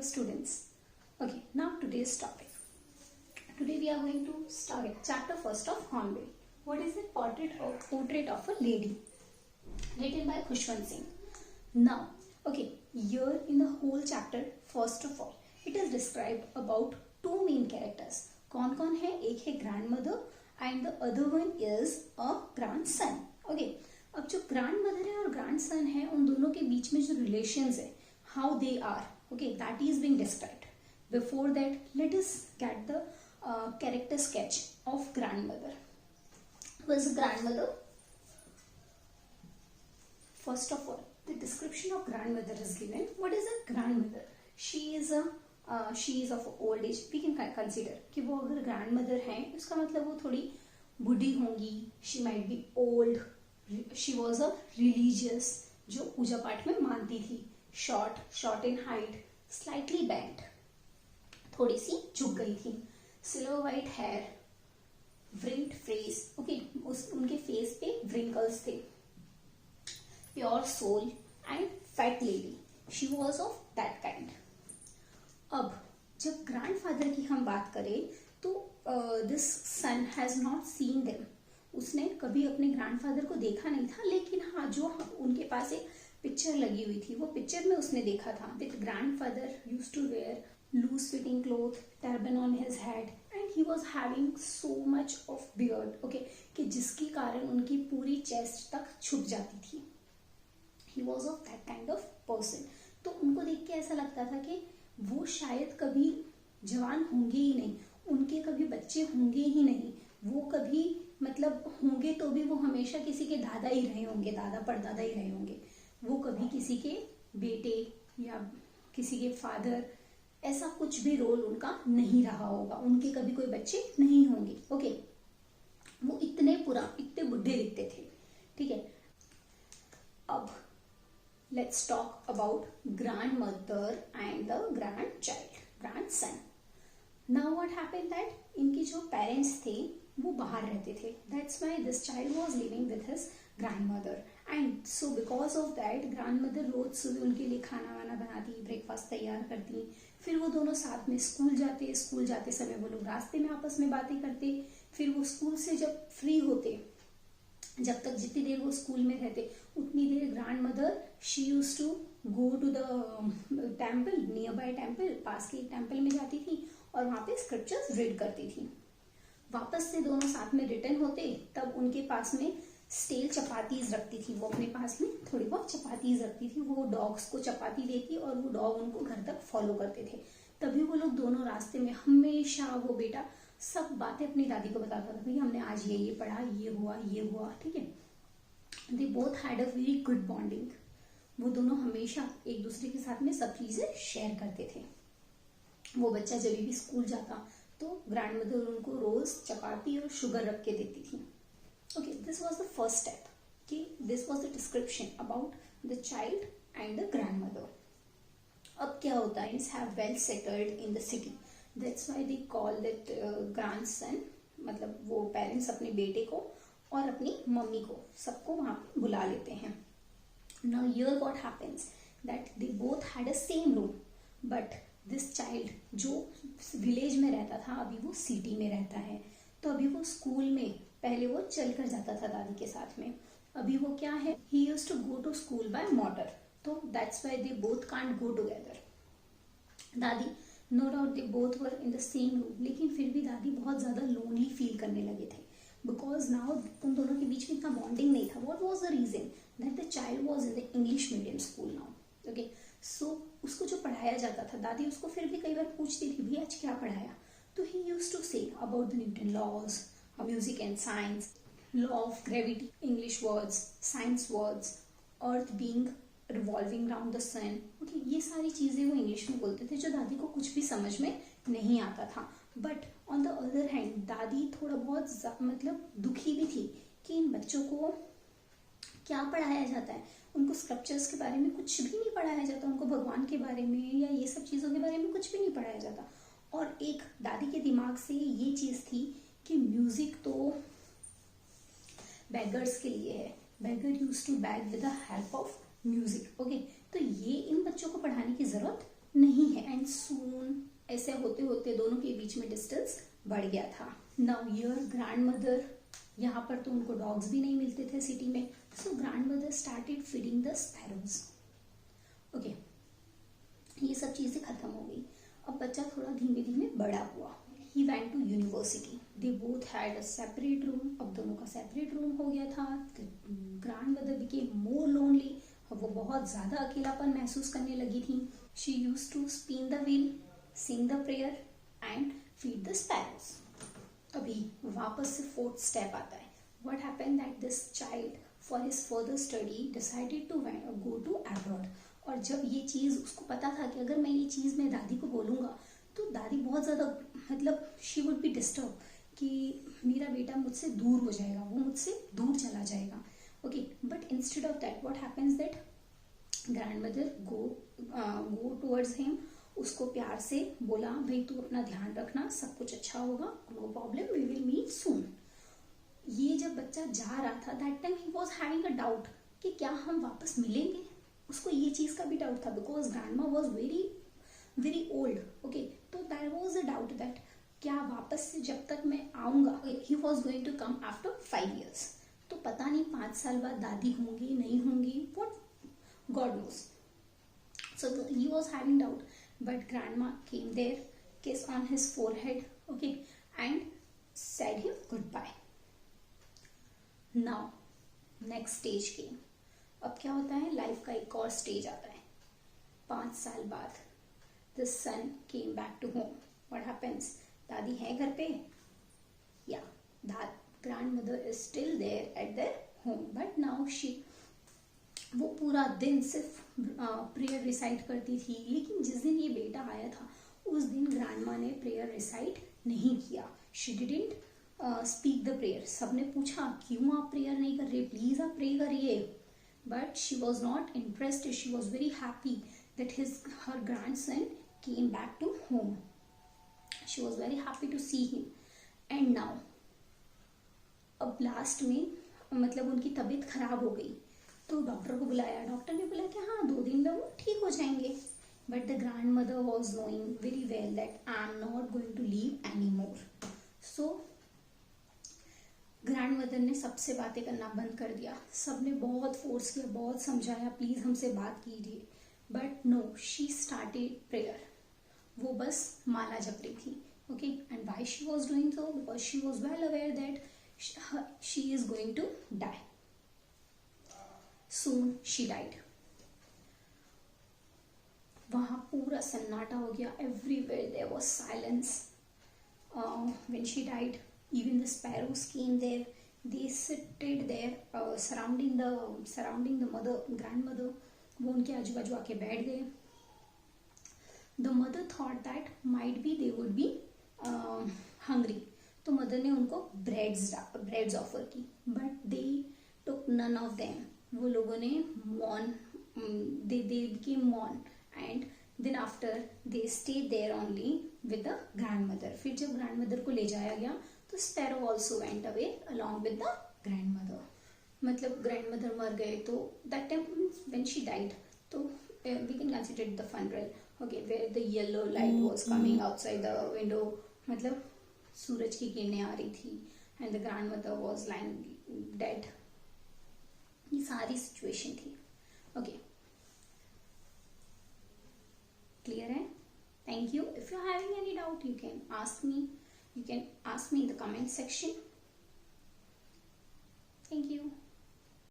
Hello students. Okay, now today's topic. Today we are going to start chapter first of Hornbill. What is the portrait of a lady? Written by Khushwant Singh. Now, okay, here in the whole chapter, first of all, it is described about two main characters. कौन है? एक है grandmother and the other one is a grandson. Okay, अब जो grandmother है और grandson है, उन दोनों के बीच में जो relations है, how they are, okay, that is being described. Before that, let us get the character sketch of grandmother. Who is grandmother? First of all, the description of grandmother is given. What is a grandmother? She is of old age. We can consider कि वो अगर grandmother है, उसका मतलब वो थोड़ी बूढ़ी होंगी. She might be old. She was a religious, जो पूजा पाठ में मानती थी. Short in height, slightly bent, थोड़ी सी झुक गई थी. Silver white hair, wrinked face. Okay, उनके face पे wrinkles थे. Pure soul and fat lady. She was of that kind. अब जब grandfather की हम बात करें तो this son has not seen them. उसने कभी अपने grandfather को देखा नहीं था, लेकिन हाँ जो उनके पास एक पिक्चर लगी हुई थी, वो पिक्चर में उसने देखा था. With grandfather used to wear loose fitting cloth, turban on his head, and he was having so much of beard. Okay, कि जिसके कारण उनकी पूरी चेस्ट तक छुप जाती थी. He was of that kind of person. तो उनको देख के ऐसा लगता था कि वो शायद कभी जवान होंगे ही नहीं, उनके कभी बच्चे होंगे ही नहीं, वो कभी मतलब होंगे तो भी वो हमेशा किसी के दादा ही रहे होंगे, दादा परदादा ही रहे होंगे. वो कभी किसी के बेटे या किसी के फादर, ऐसा कुछ भी रोल उनका नहीं रहा होगा, उनके कभी कोई बच्चे नहीं होंगे. ओके, वो इतने बुढ़े दिखते थे. ठीक है, अब let's talk about grandmother and the grandson. Now what happened that इनके जो पेरेंट्स थे वो बाहर रहते थे. That's why this child was living with his grandmother. And so because of that grandmother रोज सुबह उनके लिए खाना वाना बनाती, ब्रेकफास्ट तैयार करती. फिर वो दोनों साथ में स्कूल जाते समय वो लोग रास्ते में आपस में बातें करते. फिर वो स्कूल से जब फ्री होते, जब तक जितनी देर वो स्कूल में रहते उतनी देर grandmother she used to go to the temple, nearby temple, पास के एक टेम्पल में जाती थी और वहां पे स्क्रिप्चर्स रीड करती थी. वापस से दोनों साथ में रिटर्न होते, तब उनके पास में स्टेल चपातीज रखती थी. वो अपने पास में थोड़ी बहुत चपातीज रखती थी. वो डॉग्स को चपाती देती और वो डॉग उनको घर तक फॉलो करते थे. तभी वो लोग दोनों रास्ते में हमेशा वो बेटा सब बातें अपनी दादी को बताता था. भैया हमने आज ये पढ़ा, ये हुआ. ठीक है, दे both had a very good bonding. वो दोनों हमेशा एक दूसरे के साथ में सब चीजें शेयर करते थे. वो बच्चा जब भी स्कूल जाता तो ग्रैंडमदर उनको रोज चपाती और शुगर रख के देती थी. Okay, this was the first step. Okay, this was the description about the child and the grandmother. अब क्या होता है? Have well settled in the city. That's why they call that grandson. मतलब वो पेरेंट्स अपने बेटे को और अपनी मम्मी को सबको वहां पे बुला लेते हैं. Now here what happens that they both had a same room, but this child जो विलेज में रहता था अभी वो सिटी में रहता है. तो अभी वो स्कूल में पहले वो चल कर जाता था दादी के साथ में. अभी वो क्या है, he used to go to school by motor. तो that's why they both can't go together. दादी no doubt they both were in the same room, लेकिन फिर भी दादी बहुत ज्यादा लोनली फील करने लगे थे. बिकॉज नाउ उन दोनों के बीच में इतना बॉन्डिंग नहीं था. What was the reason? That the child was in the English medium school now. Okay, so उसको जो पढ़ाया जाता था, दादी उसको फिर भी कई बार पूछती थी, भैया आज क्या पढ़ाया? तो he used to say about the Newton laws, music and science, law of gravity, English words, science words, earth being revolving around the sun. Okay, ये सारी चीजें वो इंग्लिश में बोलते थे जो दादी को कुछ भी समझ में नहीं आता था. But on the other hand दादी थोड़ा बहुत मतलब दुखी भी थी कि इन बच्चों को क्या पढ़ाया जाता है. उनको स्क्रिप्चर्स के बारे में कुछ भी नहीं पढ़ाया जाता, उनको भगवान के बारे में या ये सब चीजों के बारे में कुछ भी नहीं पढ़ाया जाता. और एक दादी के दिमाग से ये चीज थी कि म्यूजिक तो बेगर्स के लिए है. Beggar used to beg with the help of music. Okay, तो ये इन बच्चों को पढ़ाने की जरूरत नहीं है, एंड सून ऐसे होते होते दोनों के बीच में डिस्टेंस बढ़ गया था. नाउ योर ग्रैंड मदर, यहाँ पर तो उनको डॉग्स भी नहीं मिलते थे सिटी में, सो grand mother started feeding the sparrows. Okay, ये सब चीजें खत्म हो गई. अब बच्चा थोड़ा धीमे धीमे बड़ा हुआ. He went to university. They both had a separate room. अब दोनों का सेपरेट रूम हो गया था. Grandmother became more lonely. अब वो बहुत ज्यादा अकेलापन महसूस करने लगी थी. She used to spin the wheel, sing the prayer and feed the sparrows. अभी वापस से फोर्थ स्टेप आता है. What happened that this child for his further study decided to go to abroad. और जब ये चीज उसको पता था कि अगर मैं ये चीज मैं दादी को बोलूंगा तो दादी बहुत ज्यादा मतलब शी वुड बी डिस्टर्ब कि मेरा बेटा मुझसे दूर हो जाएगा, वो मुझसे दूर चला जाएगा. Okay, but instead of that what happens that grand mother go towards him. उसको प्यार से बोला, भाई तू अपना ध्यान रखना, सब कुछ अच्छा होगा, no problem, we will meet soon. ये जब बच्चा जा रहा था that time he was having a doubt कि क्या हम वापस मिलेंगे. उसको ये चीज का भी डाउट था because grandma was very very old. Okay, तो that was a doubt that क्या वापस से जब तक मैं आऊंगा, he was going to come after 5 years. तो पता नहीं 5 साल बाद दादी होंगी नहीं होंगी, what God knows. So he was having doubt, but grandma came there, kissed on his forehead, okay, and said him goodbye. Now, next stage came. अब क्या होता है, लाइफ का एक और स्टेज आता है. 5 साल बाद the son came back to home. What happens? दादी है घर पे, या grandmother is still there at their home, but now वो पूरा दिन सिर्फ प्रेयर रिसाइट करती थी. लेकिन जिस दिन ये बेटा आया था उस दिन ग्रैंडमा ने प्रेयर रिसाइट नहीं किया. She didn't speak the prayer. सबने पूछा क्यों आप प्रेयर नहीं कर रहे, प्लीज आप प्रे करिए. But she was not interested. She was very happy that her grandson came back to home. She was very happy to see him. And now अब लास्ट में मतलब उनकी तबीयत खराब हो गई तो डॉक्टर को बुलाया. डॉक्टर ने बोला कि हाँ 2 दिन में वो ठीक हो जाएंगे. But the grandmother was knowing very well that I am not going to leave any more. So grandmother ने सबसे बातें करना बंद कर दिया. सबने बहुत फोर्स किया, बहुत समझाया, प्लीज हमसे बात कीजिए. But no, she started prayer. वो बस माला जप रही थी. Okay, and why she was doing so, because she was well aware that she is going to die. Soon she died. वहां पूरा सन्नाटा हो गया. Everywhere there was silence. When she died, even the sparrows came there. They sitted there, surrounding the mother, grandmother. वो उनके आजू बाजू आके बैठ गए. The mother thought that might be they would be hungry. तो मदर ने उनको breads ऑफर की. But they took none of them. वो लोगों ने they became mourn, and then after they stayed there only with the grandmother. फिर जब grandmother को ले जाया गया तो sparrow also went away along with the grandmother. मतलब grandmother मर गए तो that time when she died तो we can consider it the funeral. Okay, where the yellow light was coming outside the window. मतलब सूरज की किरणें आ रही थी and the grandmother was lying dead. ये सारी सिचुएशन थी. ओके, क्लियर है? Thank you. If you are having any doubt you can ask me in the comment section. Thank you.